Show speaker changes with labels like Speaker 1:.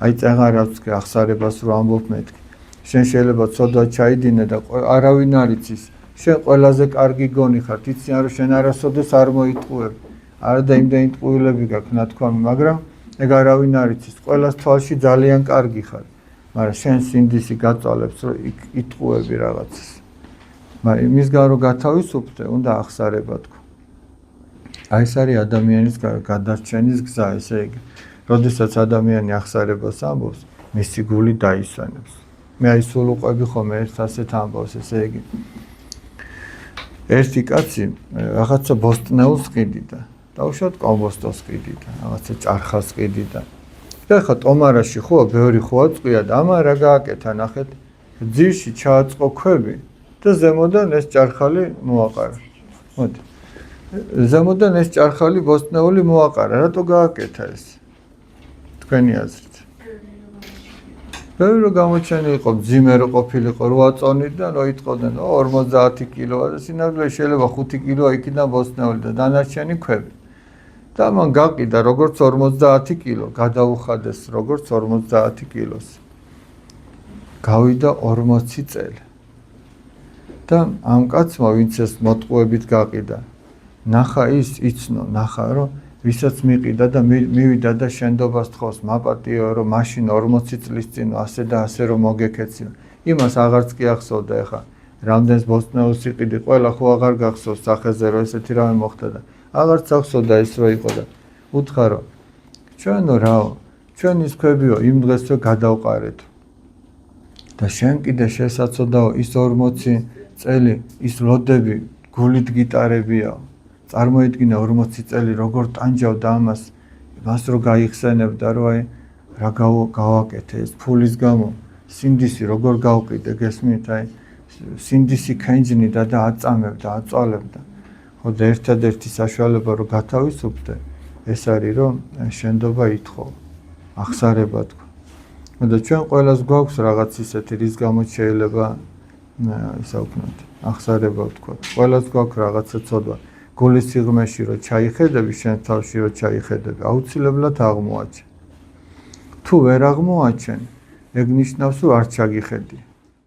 Speaker 1: აი წეღარავს კი ახსარებას რო ამბობ მეთქი. შენ შეიძლება ცოდვა ჩაიდინე და არავინ არ იცის. შენ ყველაზე კარგი გონი ხარ, იციან რომ შენ არასოდეს არ მოიტყუებ. არა და იმდენი ტყუილები გაქვს ნათქვამი, მაგრამ ეგ არავინ არ იცის. ყველას თვალში ძალიან კარგი ხარ. მაგრამ შენ სინდისი გაწვალებს რომ იტყუები რაღაცას. მაგრამ იმისგან რომ გათავისუფლდე, უნდა ახსარება თქვა. აი ეს არის ადამიანის გადარჩენის გზა, ესე იგი. როდესაც ადამიანი ახსარებას ამბობს, მისი გული დაისვენებს. მე აი სულ უყვები ხოლმე ერთ ასეთ ამბავს, ესე იგი. ერთი კაცი რაღაცა ბოსტნეულს ყიდიდა. დაუშვათ კომბოსტოს ყიდიდა, რაღაცა ჭარხას ყიდიდა. და ხა ტომარაში ხო ბევრი ხოა წვია და ამან რა გააკეთა ნახეთ, ძირში ჩააწყო ქვები და ზემოდან ეს ჭარხალი მოაყარა. მოდი. ზემოდან ეს ჭარხალი ბოსტნეული მოაყარა, რატო გააკეთა ეს? თქვენი აზრით. ბევრი რო გამოჩენილი იყო, მძიმე რო ყოფილიყო 8 წონიდან, რო იტყოდნენ 50 კილოა და სინამდვილეში შეიძლება 5 კილოა იქიდან ბოსტნეული და დანარჩენი ქვები. და მან გაყიდა როგორც 50 კილო, გადაუხადეს როგორც 50 კილოს. გავიდა 40 წელი. და ამ კაცმა ვინც ეს მოტყუებით გაყიდა, ნახა ის იცნო, ნახა რომ ვისაც მიყიდა და მივიდა და შენდობას თხოვს, მაპატიო რომ მაშინ 40 წლის წინ ასე და ასე რომ მოგეკეციო. იმას აღარც კი ახსოვდა ეხა. რამდენს ბოსტნეულს იყიდი, ყველა ხო აღარ გახსოვს სახეზე რომ ესეთი რამე მოხდა და აღარც ახსოვდა ის რო იყო და უთხრა რომ ჩვენო რაო, ჩვენ ის ქვებიო იმ დღეს რო გადავყარეთო. და შენ კიდე შესაძოდაო ის 40 წელი ის ლოდები გულით გიტარებიაო. წარმოიდგინე 40 წელი როგორ ტანჯავდა ამას რო გაიხსენებდა რომ აი რა გავაკეთე ეს ფულის გამო სინდისი როგორ გავყიდე გესმით აი სინდისი ქენჯნიდა და აწამებდა აწვალებდა ხო და ერთადერთი საშუალება რომ გათავისუფლდე ეს არის რომ შენდობა ითხოვ ახსარება თქვა და ჩვენ ყველას გვაქვს რაღაც ისეთი რის გამოც შეიძლება ისა ვქნათ ახსარება თქვა ყველას გვაქვს რაღაცა ცოდვა გულის სიღრმეში რო ჩაიხედები შენ თავში რო ჩაიხედები აუცილებლად აღმოაჩენ თუ ვერ აღმოაჩენ ეგ ნიშნავს რომ არ ჩაგიხედი